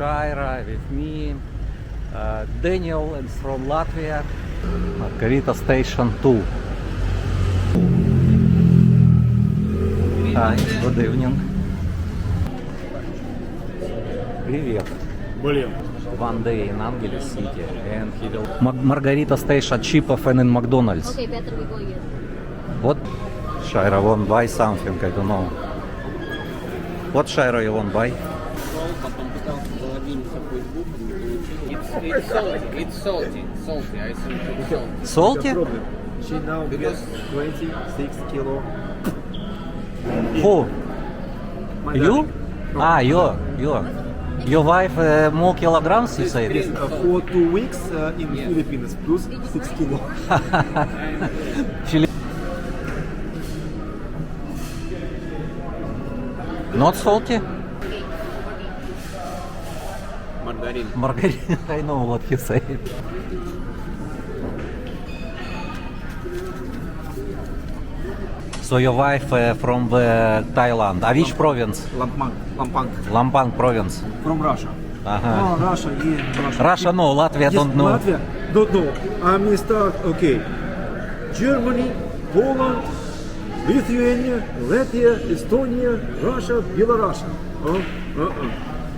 Shaira with me, Daniel and from Latvia, Margarita Station 2. Hi, good evening. Привет. Блин. One day in Angeles City and he will... Margarita Station cheaper than in McDonald's. Okay, better we go here. What? Shaira won't buy something, I don't know. What Shaira you won't buy? It's salty. I think it's salty. Salty? She now Because- 26 kilo. Who? My You? darling. You. Your wife more kilograms, you say? Yes, for 2 weeks in Philippines, plus 6 kilo. Not salty? Margarine. Margarita, I know what you say. So your wife from Thailand. Which province? Lampang. Lampang province. From Russia. Ага. Oh, Russia, yeah, Russia. Russia, no, Latvia Yes, don't know. Latvia, don't know. I mean, start, okay. Germany, Poland, Lithuania, Latvia, Estonia, Russia, Belarus.